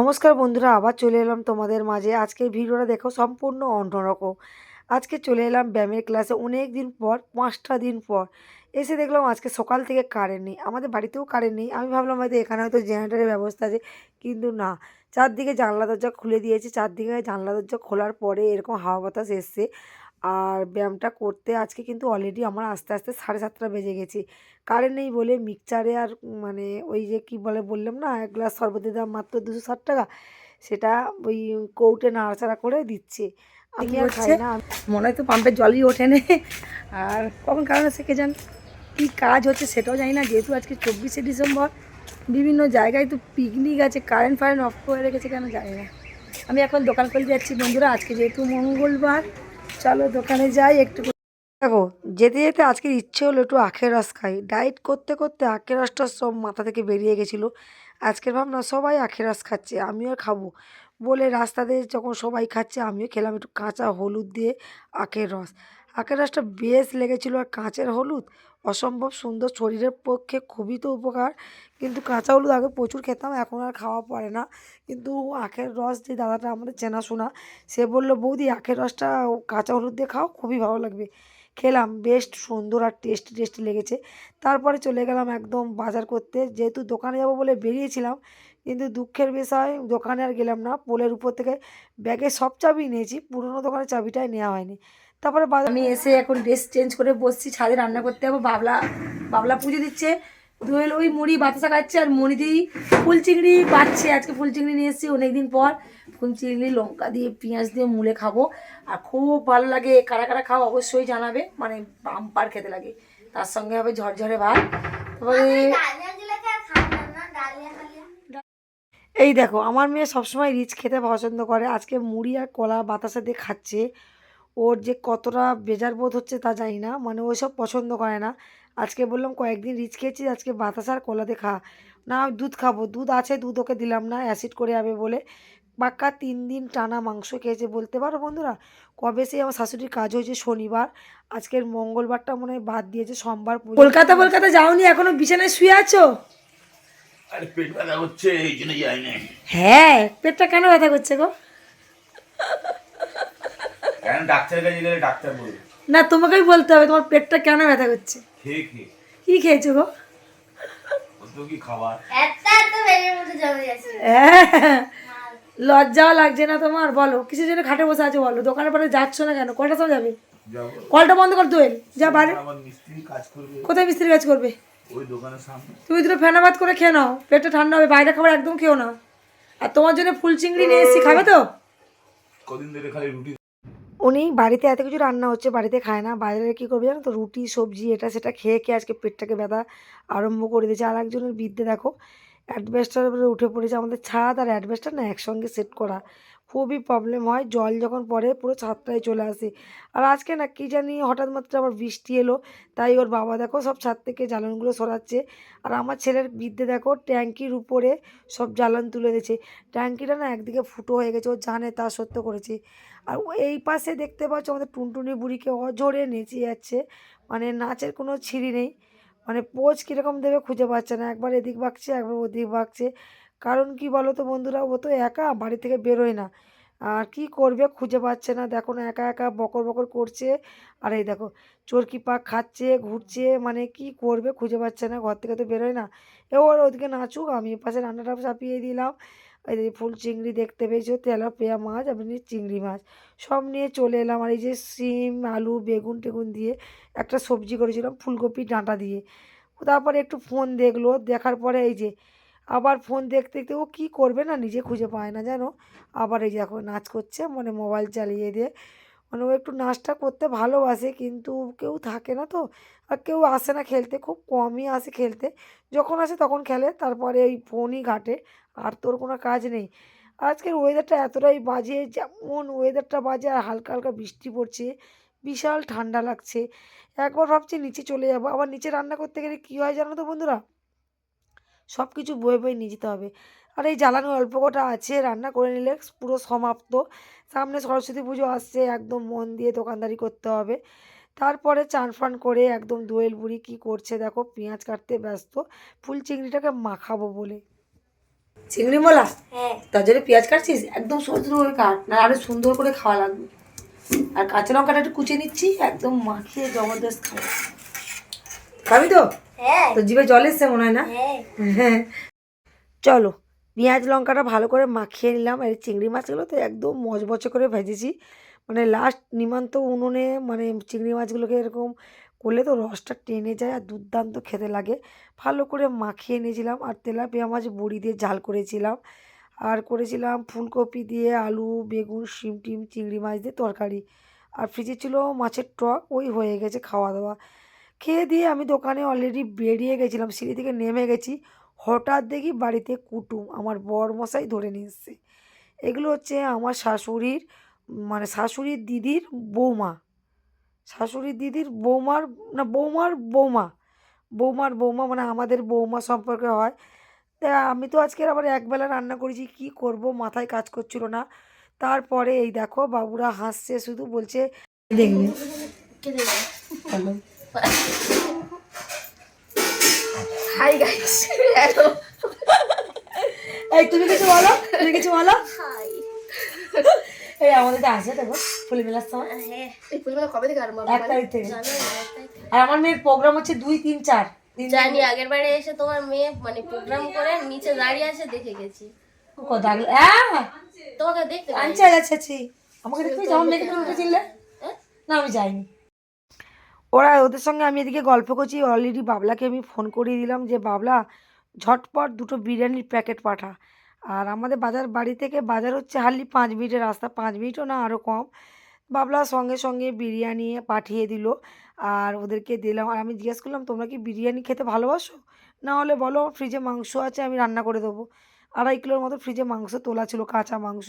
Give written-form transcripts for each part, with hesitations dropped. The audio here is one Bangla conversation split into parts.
নমস্কার বন্ধুরা, আবার চলে এলাম তোমাদের মাঝে। আজকের ভিডিওটা দেখো সম্পূর্ণ অন্যরকম। আজকে চলে এলাম ব্যায়ামের ক্লাসে অনেক দিন পর, 5টা দিন পর এসে দেখলাম আজকে সকাল থেকে কারেন্ট নেই। আমাদের বাড়িতেও কারেন্ট নেই। আমি ভাবলাম হয়তো এখানে হয়তো জেনারেটরের ব্যবস্থা আছে, কিন্তু না। চারদিকে জানলা দরজা খুলে দিয়েছে। চারদিকে জানলা দরজা খোলার পরে এরকম হাওয়া বাতাস এসছে। আর ব্যায়ামটা করতে আজকে কিন্তু অলরেডি আমার আস্তে আস্তে 7:30 বেজে গেছে। কারেন্ট নেই বলে মিক্সচারে আর মানে ওই যে কি বলে বললাম না, এক গ্লাস শরবতের দাম মাত্র 260 টাকা, সেটা ওই কৌটে নাড়াচাড়া করে দিচ্ছে। আমি আর খাই না। মনে হয় তো পাম্পের জলই ওঠে না। আর কখন কারণ আছে কে জান, কী কাজ হচ্ছে সেটাও জানি না। যেহেতু আজকে 24শে ডিসেম্বর, বিভিন্ন জায়গায় তো পিকনিক আছে, কারেন্ট ফারেন্ট অফ করে রেখেছে কেন জানি না। আমি এখন দোকান খুলে যাচ্ছি বন্ধুরা, আজকে যেহেতু মঙ্গলবার, চলো দোকানে যাই একটু। দেখো, যেতে যেতে আজকের ইচ্ছে হলো একটু আখের রস খাই। ডায়েট করতে করতে আখের রসটা সব মাথা থেকে বেরিয়ে গেছিলো। আজকের ভাবনা সবাই আখের রস খাচ্ছে, আমিও খাবো বলে রাস্তাতে যখন সবাই খাচ্ছে আমিও খেলাম একটু কাঁচা হলুদ দিয়ে আখের রস। আখের রসটা বেশ লেগেছিলো। আর কাঁচের হলুদ অসম্ভব সুন্দর, শরীরের পক্ষে খুবই তো উপকার। কিন্তু কাঁচা হলুদ আগে প্রচুর খেতাম, এখন আর খাওয়া পড়ে না। কিন্তু আখের রস যে দাদাটা আমাদের চেনাশোনা, সে বললো বৌদি আখের রসটা কাঁচা হলুদ দিয়ে খাও, খুবই ভালো লাগবে। খেলাম, বেশ সুন্দর আর টেস্টি টেস্টি লেগেছে। তারপরে চলে গেলাম একদম বাজার করতে। যেহেতু দোকানে যাব বলে বেরিয়েছিলাম, কিন্তু দুঃখের বিষয় দোকানে আর গেলাম না। পোলের উপর থেকে ব্যাগে সব চাবি নিয়েছি, পুরোনো দোকানের চাবিটাই নেওয়া হয়নি। তারপরে আমি এসে এখন ড্রেস চেঞ্জ করে বসছি, ছাদে রান্না করতে যাবো। বাবলা বাবলা পুজো দিচ্ছে, দোয়েল ওই মুড়ি বাতাসা খাচ্ছে, আর মণিদি ফুল চিংড়ি বাচ্ছে। আজকে ফুল চিংড়ি নিয়ে এসেছি অনেকদিন পর। ফুল চিংড়ি লঙ্কা দিয়ে পেঁয়াজ দিয়ে মুলে খাবো, আর খুব ভালো লাগে। কারা কারা খাও অবশ্যই জানাবে, মানে বাম্পার খেতে লাগে। তার সঙ্গে হবে ঝরঝরে ভাত। তারপরে এই দেখো, আমার মেয়ে সবসময় রিচ খেতে পছন্দ করে। আজকে মুড়ি আর কলা বাতাসা দিয়ে খাচ্ছে। ওর যে কতটা বেজার বোধ হচ্ছে তা জানি না, মানে ও সব পছন্দ করে না। আজকে বললাম কয়েকদিন রিচ খেয়েছি, আজকে বাতাসা আর কলা দিয়ে খা। না, দুধ খাবো। দুধ আছে, দুধ ওকে দিলাম না, অ্যাসিড করে যাবে বলে। পাক্কা 3 দিন টানা মাংস খেয়েছে বলতে পারো বন্ধুরা। কবে সেই আমার শাশুড়ির কাজ হয়েছে শনিবার, আজকের মঙ্গলবারটা মনে হয় বাদ দিয়েছে, সোমবার পর্যন্ত। কলকাতা কলকাতা যাওনি, এখনো বিছানায় শুয়ে আছো? আরে পেট ব্যথা করছে এই জন্য যাই না। হ্যাঁ, পেটটা কেন ব্যথা করছে গো? এখন ডাক্তারের কাছে গেলে ডাক্তার বলবে। না, তোমাকেই বলতে হবে তোমার পেটটা কেন ব্যথা করছে। খেয়ে খেয়ে কি খেয়েছো গো? বলতো কি খাবার হ্যাঁ, লজ্জাও লাগছে না তোমার? বলো কিসের জন্য খাটে বসে আছো বলো। দোকানের পরে যাচ্ছ না কেন? কটার সময় যাবে? যাবো কলটা বন্ধ কর দোয়েল, যা বাড়ি। আমার মিস্ত্রি কাজ করবে কোথায় মিস্ত্রি কাজ করবে? ওই দোকানের সামনে। তুমি দুটো ফেনা ভাত করে খেয়ে নাও, পেটটা ঠান্ডা হবে। বাইরে খাবার একদম খেও না। আর তোমার জন্য ফুল চিংড়ি নিয়ে এসেছি, খাবে তো? কদিন ধরে খালি রুটি। উনি বাড়িতে এত কিছু রান্না হচ্ছে, বাড়িতে খায় না। বাইরে কী করবে জানো তো, রুটি সবজি এটা সেটা খেয়ে খেয়ে আজকে পেটটাকে ব্যথা আরম্ভ করে দিয়েছে। আর একজনের বিদ্যে দেখো, অ্যাডভেস্টারের উপরে উঠে পড়েছে। আমাদের ছাদ আর অ্যাডভেস্টার না একসঙ্গে সেট করা, খুবই প্রবলেম হয়। জল যখন পড়ে পুরো ছাদটায় চলে আসে। আর আজকে না কি জানি হঠাৎ মাত্র আবার বৃষ্টি এলো, তাই ওর বাবা দেখো সব ছাদ থেকে জ্বালানগুলো সরাচ্ছে। আর আমার ছেলের বিদ্যে দেখো, ট্যাঙ্কির উপরে সব জ্বালান তুলে দিয়েছে। ট্যাঙ্কিটা না একদিকে ফুটো হয়ে গেছে, ও জানে তা সত্য করেছে। আর এই পাশে দেখতে পাচ্ছ আমাদের টুনটুনি বুড়িকে অজোরে নেচে যাচ্ছে, মানে নাচের কোনো ছিঁড়ি নেই। মানে পোজ কীরকম দেবে খুঁজে পাচ্ছে না, একবার এদিক বাঁকছে একবার ওদিক বাঁকছে। কারণ কি বলো তো বন্ধুরা, ও তো একা বাড়ি থেকে বেরোয় না। আর কি করবে খুঁজে পাচ্ছে না, দেখো না একা একা বকর বকর করছে। আর এই দেখো চরকি পাক খাচ্ছে, ঘুরছে, মানে কি করবে খুঁজে পাচ্ছে না, ঘর থেকে তো বেরোয় না। এবার ওদিকে নাচুক, আমি পাশে রান্নাটা চাপিয়ে দিলাম। এই যে ফুল চিংড়ি দেখতে পেয়েছো, তেলাপিয়া মাছ, আপনি চিংড়ি মাছ সব নিয়ে চলে এলাম। আর এই যে শিম আলু বেগুন টেগুন দিয়ে একটা সবজি করেছিলাম, ফুলকপি ডাঁটা দিয়ে। তারপরে একটু ফোন দেখলো, দেখার পরে এই যে আবার ফোন দেখতে দেখতে ও কী করবে না নিজে খুঁজে পায় না জানো। আবার এই যে এখন নাচ করছে, মানে মোবাইল চালিয়ে দিয়ে। মানে ও একটু নাচটা করতে ভালোবাসে, কিন্তু কেউ থাকে না তো। আর কেউ আসে না খেলতে, খুব কমই আসে খেলতে। যখন আসে তখন খেলে, তারপরে এই ফোনই ঘাঁটে। আর তোর কোনো কাজ নেই। আজকের ওয়েদারটা এতটাই বাজে, যেমন ওয়েদারটা বাজে আর হালকা হালকা বৃষ্টি পড়ছে, বিশাল ঠান্ডা লাগছে। একবার ভাবছি নিচে চলে যাবো, আবার নিচে রান্না করতে গেলে কী হয় জানো তো বন্ধুরা, সব কিছু বয়ে বয়ে নিয়ে যেতে হবে। আর এই জ্বালানি অল্প কটা আছে, রান্না করে নিলে পুরো সমাপ্ত। সামনে সরস্বতী পুজো আসছে, একদম মন দিয়ে দোকানদারি করতে হবে। তারপরে চান ফান করে একদম দোয়েল বুড়ি কী করছে দেখো, পেঁয়াজ কাটতে ব্যস্ত, ফুল চিংড়িটাকে মাখাবো বলে। চিংড়ি মোলা হ্যাঁ তার জন্য পেঁয়াজ কাটছিস, একদম সরু সরু করে কাট, না আরো সুন্দর করে খাওয়া লাগবে। আর কাঁচা লঙ্কাটা একটু কুচিয়ে নিচ্ছি, একদম মাখিয়ে জবরদস্ত খাবো। খাবি তো? হ্যাঁ তো জিভে জল এসছে মনে হয় না? হ্যাঁ হ্যাঁ। চলো পেঁয়াজ লঙ্কাটা ভালো করে মাখিয়ে নিলাম। আর এই চিংড়ি মাছগুলো তো একদম মচমচে করে ভেজেছি, মানে লাস্ট নিমান্ত উনুনে, মানে চিংড়ি মাছগুলোকে এরকম করলে তো রসটা টেনে যায় আর দুর্দান্ত খেতে লাগে। ভালো করে মাখিয়ে নিয়েছিলাম। আর তেলাপিয়া মাছ বড়ি দিয়ে ঝাল করেছিলাম, আর করেছিলাম ফুলকপি দিয়ে আলু বেগুন শিম টিম চিংড়ি মাছ দিয়ে তরকারি। আর ফ্রিজে ছিল মাছের টক, ওই হয়ে গেছে খাওয়া দাওয়া। খেয়ে দিয়ে আমি দোকানে অলরেডি বেরিয়ে গেছিলাম, সিঁড়ি থেকে নেমে গেছি। হঠাৎ দেখি বাড়িতে কুটুম আমার বরমশাই ধরে নিয়ে এসছে। এগুলো হচ্ছে আমার শাশুড়ির, মানে শাশুড়ির দিদির বৌমা, শাশুড়ির দিদির বৌমার, না বৌমার বৌমা, বৌমার বৌমা, মানে আমাদের বৌমা সম্পর্কে হয়। তা আমি তো আজকের আবার একবেলা রান্না করেছি, কি করব মাথায় কাজ করছিল না। তারপরে এই দেখো বাবুরা হাসছে শুধু, বলছে দেখবে কে দেবে? ভালো। হাই গাইস হ্যালো এই তুমি কিছু বলো, তুমি কিছু বলো। হাই এই আমাদের তো আসে দেখো ফুল মেলার সময় হ্যাঁ এই পরিমাণ কবে থেকে আরম্ভ 1 তারিখ থেকে। জানো না 1 তারিখ থেকে? আর আমার মেয়ের প্রোগ্রাম হচ্ছে 2, 3, 4 দিন। জানি আগের বারে এসে তোমার মেয়ে মানে প্রোগ্রাম করে নিচে দাঁড়িয়ে আছে দেখে গেছি, কথা হ্যাঁ তোমাকে দেখতে পাই। আনছে যাচ্ছি আমাকে দেখতে যেমন মেয়েকে তুমি উঠেছিলে না, আমি যাইনি। ওদের সঙ্গে আমি এদিকে গল্প করছি, অলরেডি বাবলাকে আমি ফোন করিয়ে দিলাম যে বাবলা ঝটপট 2টো বিরিয়ানির প্যাকেট পাঠা। আর আমাদের বাড়ি থেকে বাজার হচ্ছে হার্ডলি 5 মিনিটের রাস্তা, 5 মিনিটও না আরও কম। বাবলা সঙ্গে সঙ্গে বিরিয়ানি পাঠিয়ে দিল, আর ওদেরকে দিলাম। আর আমি জিজ্ঞেস করলাম তোমরা কি বিরিয়ানি খেতে ভালোবাসো, না হলে বলো ফ্রিজে মাংস আছে আমি রান্না করে দেবো। 2.5 কিলোর মতো ফ্রিজে মাংস তোলা ছিল, কাঁচা মাংস।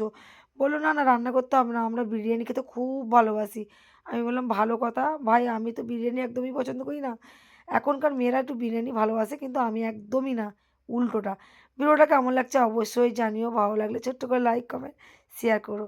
বললো না না রান্না করতে হবে না, আমরা বিরিয়ানি খেতে খুব ভালোবাসি। আমি বললাম ভালো কথা ভাই, আমি তো বিরিয়ানি একদমই পছন্দ করি না। এখনকার মেয়েরা একটু বিরিয়ানি ভালোবাসে, কিন্তু আমি একদমই না, উল্টোটা। ভিডিওটা কেমন লাগছে অবশ্যই জানিও, ভালো লাগলে ছোট্ট করে লাইক কমেন্ট শেয়ার করো।